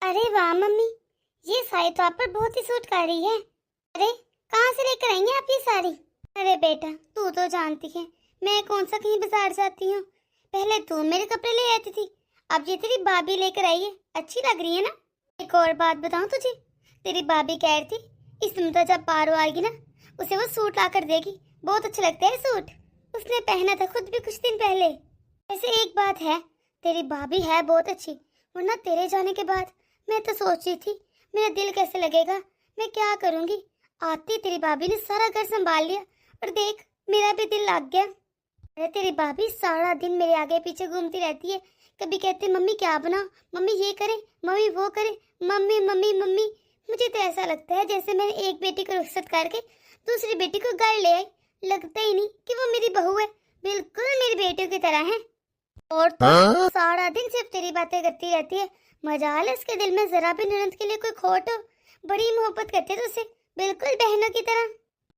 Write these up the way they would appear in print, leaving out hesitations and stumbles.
अरे वाह मम्मी, ये साड़ी तो आप पर बहुत ही सूट कर रही है। अरे कहाँ से लेकर आई हैं आप ये साड़ी? अरे बेटा, तू तो जानती है मैं कौन सा कहीं बाजार जाती हूँ। पहले तू मेरे कपड़े ले आती थी, अब ये तेरी भाभी लेकर आई है। अच्छी लग रही है ना? एक और बात बताऊँ तुझे, तेरी भाभी कह रही थी इस मुद्दा जब पारो आएगी ना, उसे वो सूट ला कर देगी। बहुत अच्छा लगता है सूट, उसने पहना था खुद भी कुछ दिन पहले। ऐसे एक बात है, तेरी भाभी है बहुत अच्छी, वरना तेरे जाने के बाद मैं तो सोच रही थी मेरा दिल कैसे लगेगा, मैं क्या करूंगी। आती तेरी भाभी ने सारा घर संभाल लिया और देख मेरा भी दिल लग गया। अरे तेरी भाभी सारा दिन मेरे आगे पीछे घूमती रहती है, कभी कहते मम्मी क्या बनाओ, मम्मी ये करे, मम्मी वो करे, मम्मी मम्मी मम्मी। मुझे तो ऐसा लगता है जैसे मैंने एक बेटी को रुखसत करके दूसरी बेटी को घर ले आई। लगता ही नहीं कि वो मेरी बहू है, बिल्कुल मेरी बेटियों की तरह है। और तो सारा दिन सिर्फ तेरी बातें करती रहती है। मजाल इसके दिल में जरा भी ननद के लिए कोई खोट हो। बड़ी मोहब्बत करते हैं तुझसे, बिल्कुल बहनों की तरह।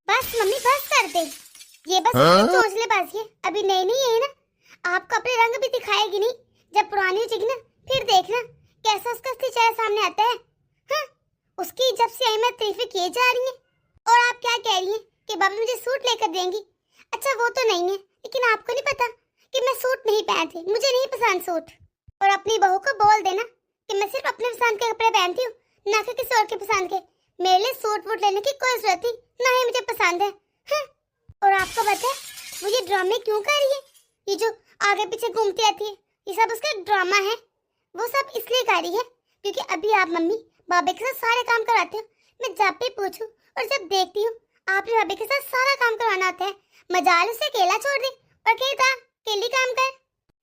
बस मम्मी बस कर दे, ये बस चोंचले बाजी है, अभी नई नई है ना। आपको अपने रंग भी दिखाएगी नहीं, जब पुरानी हो जाएगी ना फिर देखना कैसा उसका असली चेहरा सामने आता है। हाँ, उसकी जब से आई मैं तारीफें किए जा रही हैं, और आप क्या कह रही हैं कि भाभी मुझे सूट लेकर देंगी। अच्छा वो तो नहीं है, लेकिन आपको नहीं पता कि मैं सूट नहीं पहनती, मुझे नहीं पसंद सूट। और अपनी बहू को बोल देना कि मैं सिर्फ अपने पसंद के कपड़े पहनती हूँ, ना कि किसी और के पसंद के। मेरे लिए सूट वूट लेने की कोई जरूरत नहीं, ना ही मुझे पसंद है। हाँ। और आपको पता है वो ये ड्रामे क्यों कर रही है? ये जो आगे पीछे घूमती रहती है, ये सब उसका ड्रामा है। वो सब इसलिए कर रही है क्योंकि अभी आप मम्मी बाबे के साथ सारे काम कराते हो। मैं जब भी पूछूं और जब देखती हूँ आपने बाबे के साथ सारा काम करवाना होता है, मजाल उसे अकेला छोड़ दे और कहता अकेली काम कर।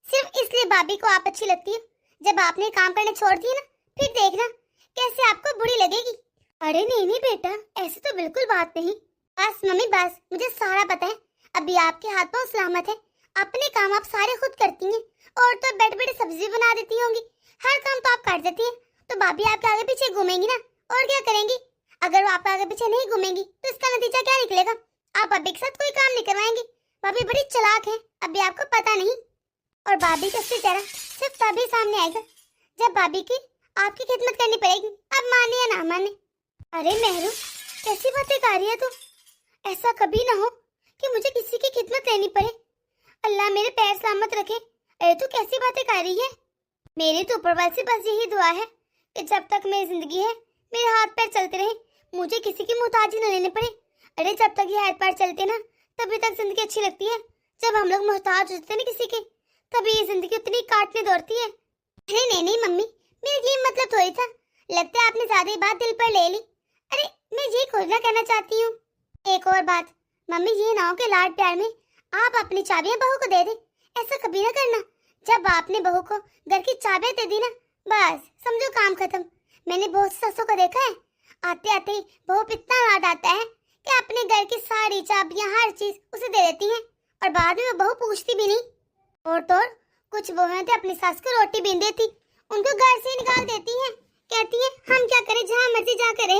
सिर्फ इसलिए भाभी को आप अच्छी लगती है। जब आपने काम करने छोड़ दिए ना, फिर देखना कैसे आपको बुरी लगेगी। अरे नहीं नहीं बेटा, ऐसे तो बिल्कुल बात नहीं। बस मम्मी बस, मुझे सारा पता है। अभी आपके हाथ पांव सलामत है, अपने काम आप सारे खुद करती हैं, और तो बैठ बैठ सब्जी बना देती होंगी। हर काम तो आप कर देती हैं, तो भाभी आपके आगे पीछे घूमेंगी ना, और क्या करेंगी। अगर वो आपके आगे पीछे नहीं घूमेंगी तो इसका नतीजा क्या निकलेगा? आप भाभी के साथ कोई काम नहीं करवाएंगी। भाभी बड़ी चालाक है, अभी आपको पता नहीं। और भाभी का असली चेहरा सिर्फ तभी सामने आएगा जब भाभी की आपकी खिदमत करनी पड़ेगी, अब माने या ना माने। अरे मेहरू, कैसी बातें कर रही है तू? ऐसा कभी ना हो कि मुझे किसी की खिदमत लेनी पड़े। अल्लाह मेरे पैर सलामत रखे। अरे तू कैसी बातें कर रही है? मेरी तो ऊपर वाले से बस यही दुआ है कि जब तक मेरी जिंदगी है मेरे हाथ पैर चलते रहे, मुझे किसी की मुहताजी न लेने पड़े। अरे जब तक ये हाथ पैर चलते ना तभी तक जिंदगी अच्छी लगती है। जब हम लोग मोहताज होते हैं ना किसी के, तभी ये जिंदगी उतनी काटने दौड़ती है। अरे नहीं नहीं मम्मी, मेरा ये मतलब थोड़ी था। लगता है आपने ज्यादा ही बात दिल पर ले ली। अरे मैं ये खोजना कहना चाहती हूँ। एक और बात मम्मी, ये ना हो कि लाड प्यार में आप अपनी चाबियां बहू को दे दे। ऐसा कभी ना करना। जब आपने बहू को घर की चाबियां दे दी ना, बस समझो काम खत्म। मैंने बहुत ससुर को देखा है, आते आते ही बहू पे इतना लाड आता है कि अपने घर की सारी चाबियां हर चीज उसे दे देती हैं, और बाद में वो बहू पूछती भी नहीं। और तो और कुछ बहुएं तो अपनी सास को रोटी बीन देती, उनको घर से निकाल देती हैं। कहती है हम क्या करें, जहाँ मर्जी जा करे।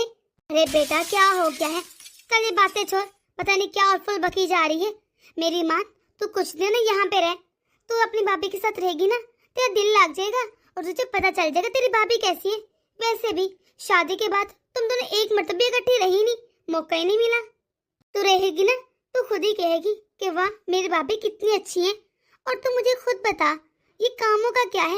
अरे बेटा क्या हो गया है? कल ये बातें छोड़, पता नहीं क्या और फुल बकी जा रही है। मेरी माँ, तू कुछ दिन यहाँ पे रह, तू अपनी भाभी के साथ रहेगी ना, तेरा दिल लग जाएगा और तुझे पता चल जाएगा तेरी भाभी कैसी है। वैसे भी शादी के बाद तुम दोनों एक मरतबा इकट्ठी रही नहीं, मौका ही नहीं मिला। तू रहेगी ना तू खुद ही कहेगी कि वाह मेरी भाभी कितनी अच्छी है। और तू मुझे खुद बता, ये कामों का क्या है?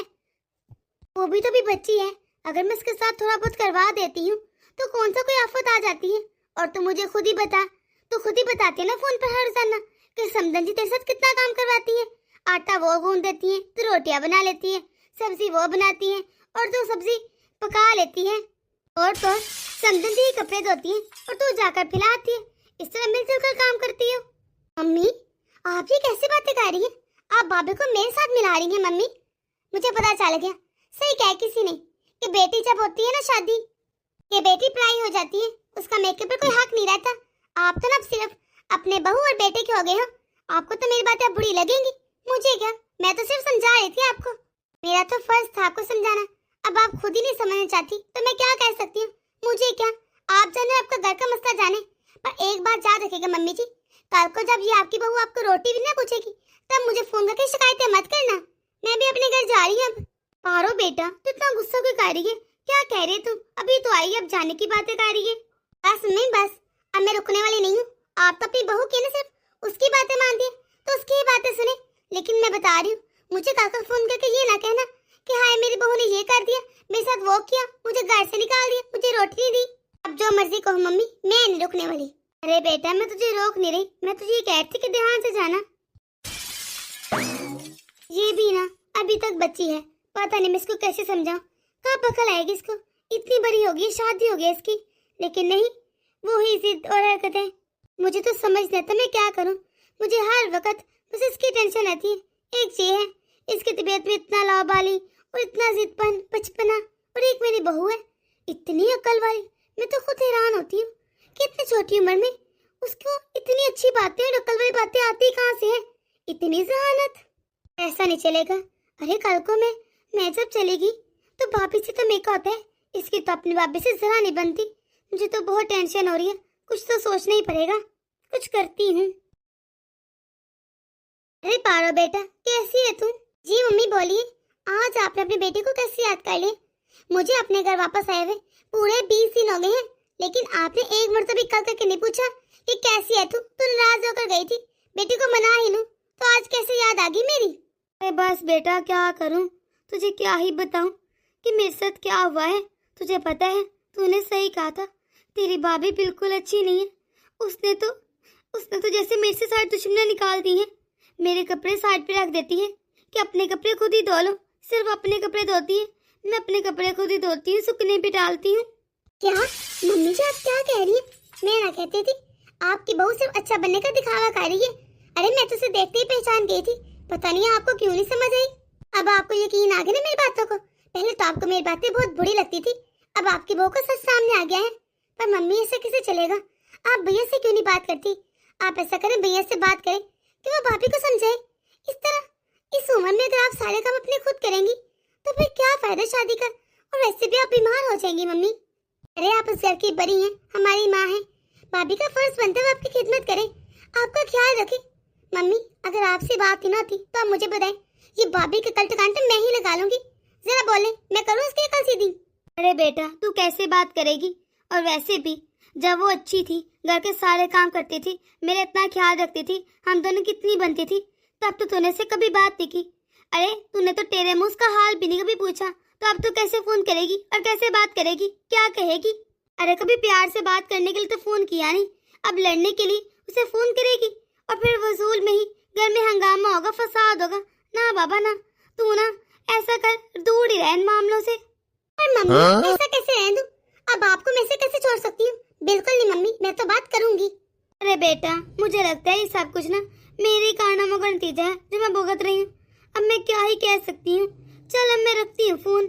वो भी तो भी बच्ची है, अगर मैं इसके साथ थोड़ा बहुत करवा देती हूँ तो कौन सा कोई आफत आ जाती है। और तू मुझे खुद ही बता, तू खुद ही बताती है ना फोन पर हर रोजाना कि समदन जी तेरे साथ कितना काम करवाती है। आटा वो गूंद देती है, तू रोटियां बना लेती है, सब्जी वो बनाती है, और तू सब्जी पका लेती है। और तो समदन जी कपड़े धोती है और तू जाकर फैलाती है। इस तरह मिलजुल कर काम करती हो। मम्मी आप ये कैसी बातें कर रही हैं? आप भाभी को मेरे साथ मिला रही हैं मम्मी। मुझे पता चल गया, सही कहा किसी ने कि बेटी जब होती है ना शादी, ये बेटी पराई हो जाती है, उसका मेकअप पर कोई हक नहीं रहता। आप तो ना सिर्फ अपने बहू और बेटे के हो गए हो। आपको तो मेरी बातें बुरी लगेंगी, मुझे क्या, मैं तो सिर्फ समझा रही थी आपको। मेरा तो फर्ज था आपको समझाना, अब आप खुद ही नहीं समझना चाहती तो मैं क्या कह सकती हूँ। मुझे क्या, आप जाने आपका घर का मसला जाने। पर एक बात याद रखिएगा मम्मी जी, कल को जब ये आपकी बहू आपको रोटी भी ना पूछेगी तब मुझे फोन करके शिकायतें मत करना। मैं भी अपने घर जा रही हूँ अब। पारो बेटा, तू इतना गुस्सा क्यों कर रही है? क्या क्या कह रही है तू? अभी तो आई, अब जाने की बातें कर रही है। बस मम्मी बस, अब मैं रुकने वाली नहीं हूँ। आप तो अपनी बहू की ना सिर्फ उसकी बातें मानती है, तो उसकी ही बातें सुने। लेकिन मैं बता रही हूँ, मुझे कल फोन करके ये ना कहना कि हाय मेरी बहू ने ये कर दिया, मेरे साथ वो किया, मुझे घर से निकाल दिया, मुझे रोटी नहीं दी। अब जो मर्जी कहो मम्मी, मैं नहीं रुकने वाली। अरे बेटा मैं तुझे रोक नहीं रही, मैं तुझे ये कहती कि ध्यान से जाना। ये भी ना अभी तक बच्ची है, पता नहीं मैं इसको कैसे समझाऊं, कब अकल आएगी इसको। इतनी बड़ी होगी, शादी हो गई इसकी, लेकिन नहीं, वो ही जिद और हरकतें। मुझे तो समझ नहीं आता मैं क्या करूं। मुझे हर वक्त बस इसकी टेंशन रहती है। एक ये है, इसकी तबीयत में इतना लावाबाली और इतना जिदपन, बचपना, और एक मेरी बहू है इतनी अकल वाली। मैं तो खुद हैरान होती हूँ कि इतनी छोटी उम्र में उसको इतनी अच्छी बातें और अकल वाली बातें आती कहाँ से है। इतनी जहानत, ऐसा नहीं चलेगा। अरे कल को मैं जब चलेगी तो भाभी से तो मेरा होता है, इसकी तो अपनी भाभी से जरा नहीं बनती। मुझे तो बहुत टेंशन हो रही है, कुछ तो सोचना ही पड़ेगा, कुछ करती हूँ। अरे पारो बेटा कैसी है तुम? जी मम्मी बोलिए, आज आपने अपनी बेटी को कैसे याद कर लिया? मुझे अपने घर वापस आए हुए पूरे 20 दिन हो गए हैं, लेकिन आपने एक मर्तबा भी कल करके नहीं पूछा कि कैसी है तू? तो नाराज होकर गई थी, बेटी को मना ही लूं, तो आज कैसे याद आ गई मेरी? अरे बस बेटा क्या करूं, तुझे क्या ही बताऊं कि मेरे साथ क्या हुआ है। तुझे पता है, तूने सही कहा था, तेरी भाभी बिल्कुल अच्छी नहीं है। उसने तो जैसे मेरे से सारी दुश्मनियां निकाल दी हैं। मेरे कपड़े साइड पे रख देती है कि अपने कपड़े खुद ही धो लो, सिर्फ अपने कपड़े धोती है। मैं अपने कपड़े खुद ही धोती हूँ, सुखने पे डालती हूँ। क्या मम्मी जी आप क्या कह रही है? मैं ना कहती थी आपकी बहू सिर्फ अच्छा बनने का दिखावा कर रही है। अरे मैं तो उसे देखते ही पहचान गई थी, पता नहीं आपको क्यों नहीं समझ आई। अब आपको यकीन आ गया ना मेरी बातों को? पहले तो आपको मेरी बातें बहुत बुरी लगती थी, अब आपकी बहू का सच सामने आ गया है। पर मम्मी ऐसे कैसे चलेगा? आप भैया से क्यों नहीं बात करती? आप ऐसा करें, भैया से बात करें कि वो भाभी को समझाए। इस तरह इस उम्र में अगर आप सारे काम अपने खुद करेंगी तो फिर क्या फायदा शादी का? और वैसे भी आप बीमार हो जाएंगी मम्मी। अरे आप उस घर की बड़ी हैं, हमारी माँ है, भाभी का फर्ज बनता है आपकी खिदमत करें, आपका ख्याल रखें। मम्मी अगर आपसे बात ही ना थी तो आप मुझे बताएं, ये भाभी के कल्ट कांटे मैं ही लगा लूंगी। जरा बोले, मैं करूँ उसकी अकल सीधी? अरे बेटा तू कैसे बात करेगी? और वैसे भी जब वो अच्छी थी, घर के सारे काम करती थी, मेरा इतना ख्याल रखती थी, हम दोनों कितनी बनती थी, तब तो तूने से कभी बात नहीं की। अरे तूने तो तेरे मुंह का हाल भी नहीं कभी पूछा, तो अब तो कैसे फोन करेगी और कैसे बात करेगी, क्या कहेगी? अरे कभी प्यार से बात करने के लिए तो फोन किया नहीं, अब लड़ने के लिए उसे फोन करेगी और फिर वसूल में ही घर में हंगामा होगा, फसाद होगा। ना बाबा ना, तू ना ऐसा कर, दूर ही रह इन मामलों से। पर मम्मी ऐसा कैसे रह दूं? अब आपको मैं से कैसे छोड़ सकती हूँ? बिल्कुल नहीं मम्मी, मैं तो बात करूंगी। अरे बेटा मुझे लगता है ये सब कुछ ना मेरे कारनामों का नतीजा है जो मैं भुगत रही हूँ। अब मैं क्या ही कह सकती हूँ। चल अब मैं रखती हूँ फोन।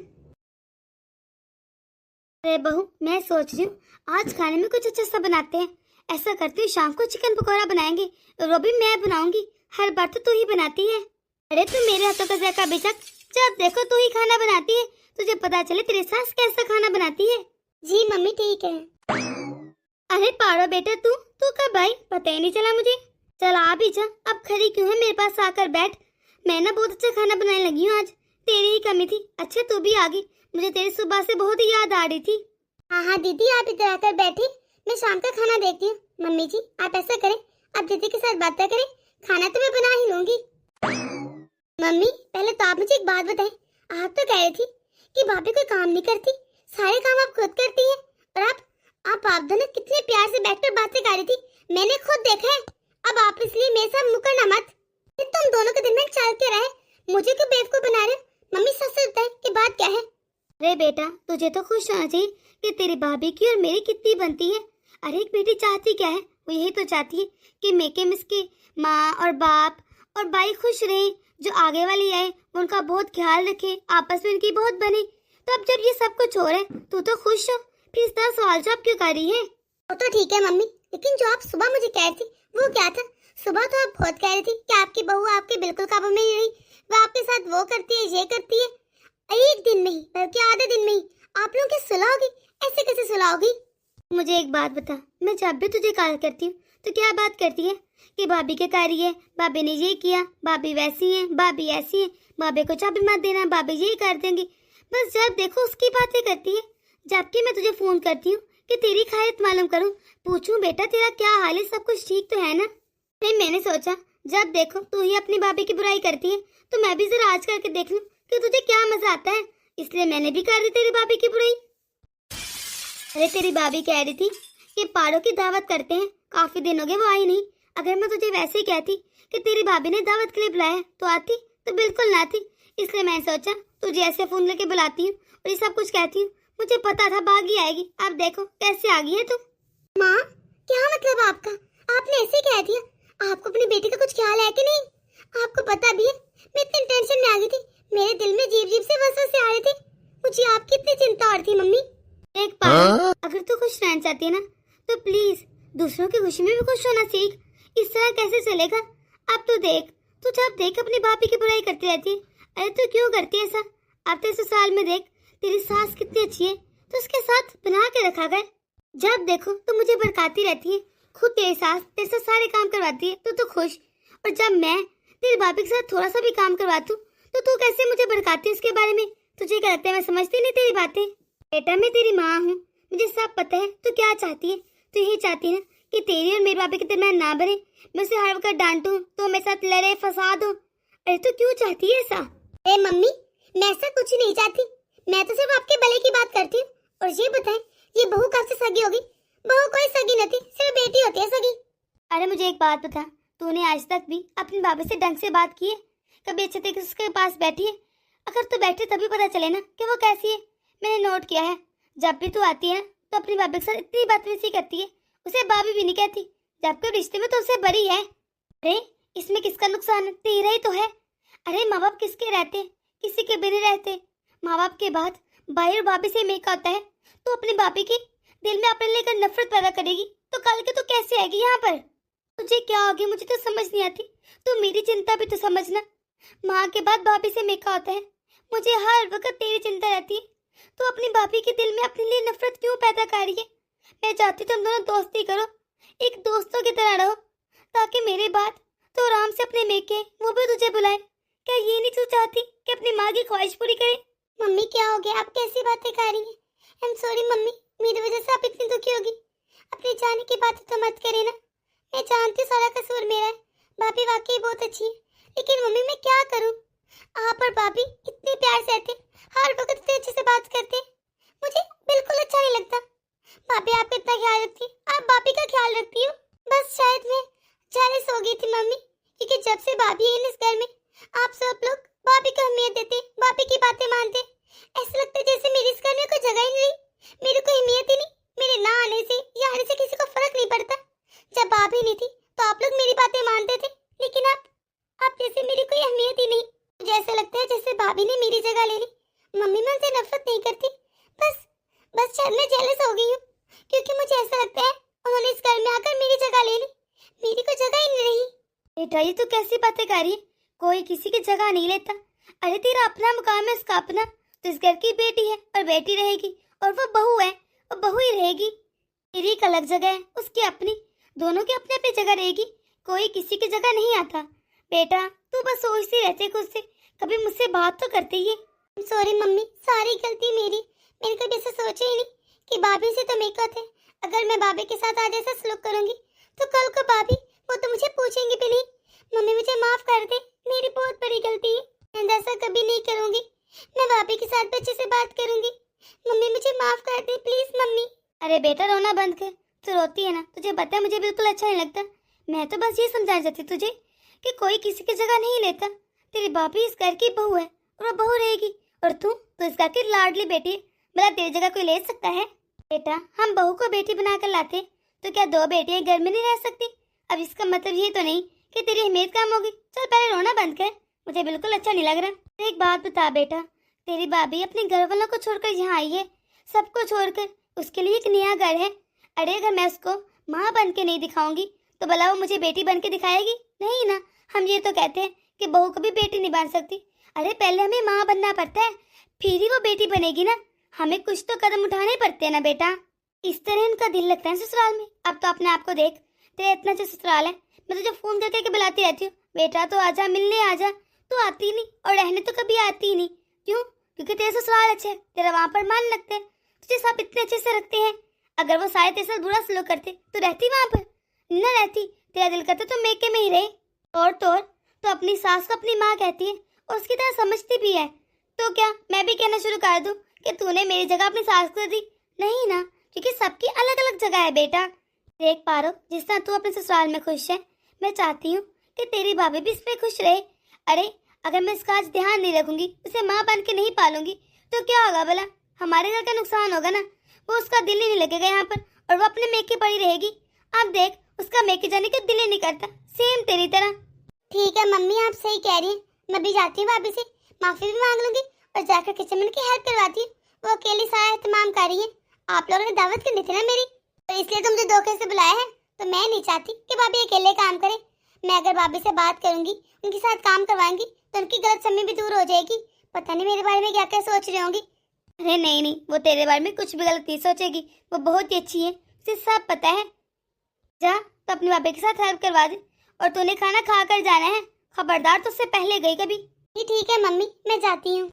अरे बहू मैं सोच रही हूँ आज खाने में कुछ अच्छा सा बनाते हैं। ऐसा करती हूँ शाम को चिकन पकौड़ा बनाएंगे, वो भी मैं बनाऊंगी, हर बार तो तू ही बनाती है। अरे तू मेरे हाथों का जायका बेचक, जब देखो तू ही खाना बनाती है, तुझे पता चले तेरी सास कैसा खाना बनाती है। जी मम्मी ठीक है। अरे पारो बेटा तू कब आई? पता ही नहीं चला मुझे। चल आ भी जा, अब खड़ी क्यों है, मेरे पास आकर बैठ। मैं ना बहुत अच्छा खाना बनाने लगी हूँ आज, तेरी ही कमी थी। अच्छा तू भी आ गई, मुझे तेरी सुबह से बहुत ही याद आ रही थी। हाँ दीदी आप इधर आकर बैठी, मैं शाम का खाना देखती हूँ। मम्मी जी आप ऐसा करें, आप दीदी के साथ बातें करें, खाना तो मैं बना ही लूंगी। मम्मी पहले तो आप मुझे एक बात बताएं, आप तो कह रही थी कि भाभी कोई काम नहीं करती, सारे काम आप खुद करती है, और आप दोनों कितने प्यार से बैठकर बातें कर रही थी, मैंने खुद देखा है। अब आप इसलिए मेरे साथ मुकरना मत, तुम दोनों के दरमियान चलते रहे, मुझे क्यों बेवकूफ बना रहे हो? मम्मी सच से बताए कि बात क्या है? अरे बेटा तुझे तो खुश होना चाहिए कि तेरी भाभी की और मेरी कितनी बनती है। अरे एक बेटी चाहती क्या है, वो यही तो चाहती है कि मेके मिसके माँ और बाप और भाई खुश रहे, जो आगे वाली आए वो उनका बहुत ख्याल रखे, आपस में उनकी बहुत बने। तो अब जब ये सब कुछ हो रहा है तू तो खुश हो, फिर इस तरह सवाल जवाब क्यों कर रही है? वो तो ठीक है मम्मी, लेकिन जो आप सुबह मुझे कह रही थी वो क्या था? सुबह तो आप बहुत कह रही थी कि आपकी बहू आपके बिल्कुल काबू में ही रही, वो आपके साथ वो करती है ये करती है। एक दिन में ही बल्कि आधे दिन में ही आप लोगों की सुलह होगी, ऐसे कैसे सुलह होगी? मुझे एक बात बता, मैं जब भी तुझे कॉल करती हूँ तो क्या बात करती है कि भाभी के कार्य है, भाभी ने ये किया, भाभी वैसी है, भाभी ऐसी है, भाभी को चाबी मत देना, भाभी यही कर देंगी। बस जब देखो उसकी बातें करती है। जबकि मैं तुझे फोन करती हूँ कि तेरी खैरियत मालूम करूँ, पूछूं बेटा तेरा क्या हाल है, सब कुछ ठीक तो है ना। फिर मैंने सोचा जब देखो तू ही अपनी भाभी की बुराई करती है तो मैं भी जरा आज करके देख लूं कि तुझे क्या मजा आता है, इसलिए मैंने भी कर दी तेरी भाभी की बुराई। अरे तेरी भाभी कह रही थी कि पारो की दावत करते हैं, काफी दिन हो गए वो आई नहीं। अगर मैं तुझे वैसे ही कहती कि तेरी भाभी ने दावत के लिए बुलाया तो आती, तो बिल्कुल ना आती। इसलिए मैं सोचा तुझे ऐसे फोन लेके बुलाती हूँ और ये सब कुछ कहती हूँ। मुझे पता था भागी आएगी, अब देखो कैसे आ गई है तू। माँ क्या मतलब आपका, आपने ऐसे कह दिया? आपको अपनी बेटी का कुछ ख्याल है कि नहीं? आपको पता भी है मैं इतनी टेंशन में आ गई थी, मेरे दिल में जीप जीप से वसवसे आ रहे थे। मुझे आपकी इतनी चिंता और थी मम्मी। एक पागल, अगर तू खुश रहना चाहती है ना तो प्लीज दूसरों की खुशी में भी खुश होना सीख। इस तरह कैसे चलेगा? अब तू देख, तू जब देख अपनी भाभी की बुराई करती रहती है। अरे तू क्यों करती है ऐसा? अब तो ससुराल में देख तेरी सास कितनी अच्छी है, तो उसके साथ बना के रखा कर। जब देखो तो मुझे भड़काती रहती है, खुद तेरी सास तेरे से सारे काम करवाती है तो तू खुश, और जब मैं तेरी भाभी के साथ थोड़ा सा भी काम करवाती हूँ तो तू कैसे मुझे भड़काती है उसके बारे में? तुझे क्या लगता है मैं समझती नहीं तेरी बातें? बेटा मैं तेरी माँ हूँ, मुझे सब पता है तू क्या चाहती है। तू यही चाहती है ना कि तेरी और मेरी भाभी के दरमियान ना बने, मैं उसे हर वक्त डांटूं तो मेरे साथ लड़े फसाद हो। अरे तू क्यों चाहती है ऐसा? ए मम्मी मैं ऐसा कुछ नहीं चाहती, मैं तो सिर्फ आपके भले की बात करती हूँ। और ये बताएं ये बहू कब से सगी होगी? बहू कोई सगी नहीं, सिर्फ बेटी होती है सगी। अरे मुझे एक बात बता, तूने आज तक भी अपनी भाभी से ढंग से बात की है? कभी अच्छे तरीके से उसके पास बैठी है? अगर तू बैठे तभी पता चले ना कि वो कैसी है। मैंने नोट किया है जब भी तू आती है तो अपनी भाभी के साथ इतनी बदतमीजी करती है, उसे भाभी भी नहीं कहती, जबकि रिश्ते में तो उससे बड़ी है। अरे इसमें किसका नुकसान है? तेरा ही तो है। अरे माँ बाप किसके रहते, किसी के भी नहीं रहते। माँ बाप के बाद भाई और भाभी से मेक होता है, तो अपनी भाभी के दिल में अपने लेकर नफरत पैदा करेगी तो कल के तो कैसे आएगी यहाँ पर? तुझे क्या होगी मुझे तो समझ नहीं आती। तू मेरी चिंता भी तो समझना, माँ के बाद भाभी से मेका होता है, मुझे हर वक्त तेरी चिंता रहती है। तो अपनी भाभी के दिल में अपने लिए नफरत क्यों पैदा कर रही है? मैं चाहती तुम दोनों दोस्ती करो, एक दोस्तों की तरह रहो, ताकि मेरे बाद तो आराम से अपने मेके वो भी तुझे बुलाए। क्या ये नहीं तू चाहती कि अपनी माँ की ख्वाहिश पूरी करे? मम्मी क्या हो गया, आप कैसी बातें कर रही हैं? आई एम सॉरी मम्मी, मेरी वजह से आप इतनी दुखी होगी। अपने जाने की बातें तो मत करे ना, मैं जानती हूँ सारा कसूर मेरा है। भाभी वाकई बहुत अच्छी है, लेकिन मम्मी मैं क्या करूँ? आप और भाभी इतने प्यार से रहते, हर वक्त इतने अच्छे से बात करते, मुझे बिल्कुल अच्छा नहीं लगता। भाभी आपका इतना ख्याल रखती है, आप भाभी का ख्याल रखती हो। बस शायद मैं जेलस हो गई थी मम्मी, क्योंकि जब से भाभी है इस घर में आप सब लोग भाभी को अहमियत देते, भाभी की बातें मानते। ऐसा लगता है जैसे मेरी इस घर में कोई जगह ही नहीं रही, मेरी कोई अहमियत ही नहीं। मेरे ना आने से या आने से किसी को फर्क नहीं पड़ता। जब भाभी नहीं थी तो आप लोग मेरी बातें मानते थे, लेकिन आप जैसे मेरी कोई अहमियत ही नहीं। मुझे ऐसा लगता है जैसे भाभी ने मेरी जगह ले ली। मम्मी मैं उनसे नफरत नहीं करती, बस शायद मैं जेलस हो गई हूँ, क्योंकि मुझे ऐसा लगता है उन्होंने इस घर में आकर मेरी जगह ले ली, मेरी कोई जगह ही नहीं रही। बेटा ये तो कैसी बातें कर रही है? कोई किसी की जगह नहीं लेता। अरे तेरा अपना मुकाम है, उसका अपना। तो इस घर की बेटी है और बेटी रहेगी, और वो बहू है और बहू ही रहेगी। तेरी एक अलग जगह है, उसकी अपनी, दोनों की अपनी अपनी जगह रहेगी। कोई किसी की जगह नहीं आता। बेटा तू बस सोचती रहती खुद से, कभी मुझसे बात तो करती है। सॉरी मम्मी, सारी गलती मेरी। मैंने कभी ऐसा सोचा ही नहीं कि भाभी से तो मेकअप है। अगर मैं भाभी के साथ आज ऐसा सलूक करूंगी तो कल को भाभी वो तो मुझे पूछेंगी भी नहीं। मम्मी मुझे माफ कर दे, मेरी बहुत बड़ी गलती है। मैं ऐसा कभी नहीं करूंगी, मैं भाभी के साथ अच्छे से बात करूंगी। मम्मी मुझे माफ कर दे प्लीज मम्मी। अरे बेटा रोना बंद कर, तू रोती है ना, तुझे पता है मुझे बिल्कुल अच्छा नहीं लगता। मैं तो बस ये समझाना चाहती तुझे कि कोई किसी की जगह नहीं लेता। तेरी भाभी इस घर की बहू है और वो बहू रहेगी, और तू तो इस घर की लाडली बेटी है। भला तेरी जगह कोई ले सकता है? बेटा हम बहू को बेटी बनाकर लाते तो क्या दो बेटियां घर में नहीं रह सकती? अब इसका मतलब ये तो नहीं कि तेरी अहमियत कम होगी। चल पहले रोना बंद कर, मुझे बिल्कुल अच्छा नहीं लग रहा। एक बात बता बेटा, तेरी भाभी अपने घर वालों को छोड़कर यहाँ आई है, सबको छोड़कर। उसके लिए एक नया घर है। अरे अगर मैं उसको माँ बन के नहीं दिखाऊंगी तो भला वो मुझे बेटी बन के दिखाएगी? नहीं ना। हम ये तो कहते हैं कि बहू कभी बेटी नहीं बन सकती। अरे पहले हमें माँ बनना पड़ता है, फिर ही वो बेटी बनेगी ना। हमें कुछ तो कदम उठाने पड़ते हैं ना बेटा। इस तरह उनका दिल लगता है ससुराल में। अब तो अपने आप को देख, तेरा इतना अच्छा ससुराल है, मैं तुझे फोन करके के बुलाती रहती हूँ, बेटा तो आजा, मिलने आजा। तू आती नहीं और रहने तो कभी आती ही नहीं। क्यों? क्योंकि तेरे ससुराल अच्छे, तेरा वहाँ पर मान लगते हैं। तुझे सब इतने अच्छे से रखते हैं। अगर वो सारे तेरे साथ बुरा सलूक करते तो रहती वहां पर? न रहती। तेरा दिल करता तो मेके में ही रहे। तोड़ तो अपनी सास को अपनी माँ कहती है और उसकी तरह समझती भी है। तो क्या मैं भी कहना शुरू कर दूं कि तूने मेरी जगह अपनी सास को दी? नहीं ना, क्योंकि सबकी अलग अलग जगह है बेटा। देख पारो, जिस तरह तू अपने ससुराल में खुश है, मैं चाहती हूँ कि तेरी भाभी भी इसमें खुश रहे। अरे अगर मैं इसका आज ध्यान नहीं रखूंगी, उसे माँ बन के नहीं पालूंगी, तो क्या होगा भला? हमारे घर का नुकसान होगा ना। वो उसका दिल ही नहीं लगेगा यहाँ पर और वो अपने मेके पड़ी रहेगी। अब देख, उसका मेके जाने का दिल ही नहीं करता, सेम तेरी तरह। ठीक है मम्मी, आप सही कह रही हैं। मैं भी जाती हूँ भाभी से, माफी भी मांग लूंगी और जाकर किचन में उनकी हेल्प करवाती हूँ। वो अकेली सारा एहतमाम कर रही है। आप लोगों ने दावत करनी थी ना मेरी, तो इसलिए तो मुझे धोखे से बुलाया है। तो मैं नहीं चाहती कि भाभी अकेले काम करे। मैं अगर भाभी से बात करूंगी, उनके साथ काम करवाऊंगी, तो उनकी गलत फहमी भी दूर हो जाएगी। पता नहीं मेरे बारे में क्या क्या सोच रही होंगी। अरे नहीं, वो तेरे बारे में कुछ भी गलत नहीं सोचेगी। वो बहुत ही अच्छी है, उसे सब पता है। जा तो अपनी भाभी के साथ हेल्प करवा दे। और तूने खाना खा कर जाना है, खबरदार तो उससे पहले गई कभी। ठीक है मम्मी, मैं जाती हूँ।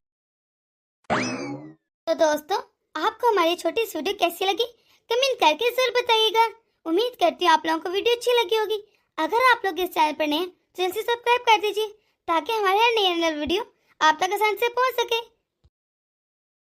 तो दोस्तों, आपको हमारी छोटी सी वीडियो कैसी लगी कमेंट करके जरूर बताइएगा। उम्मीद करती हूँ आप लोगों को वीडियो अच्छी लगी होगी। अगर आप लोग इस चैनल पर नए हैं तो जल्दी से सब्सक्राइब कर दीजिए ताकि हमारे हर नई वीडियो आप तक आसानी से पहुँच सके।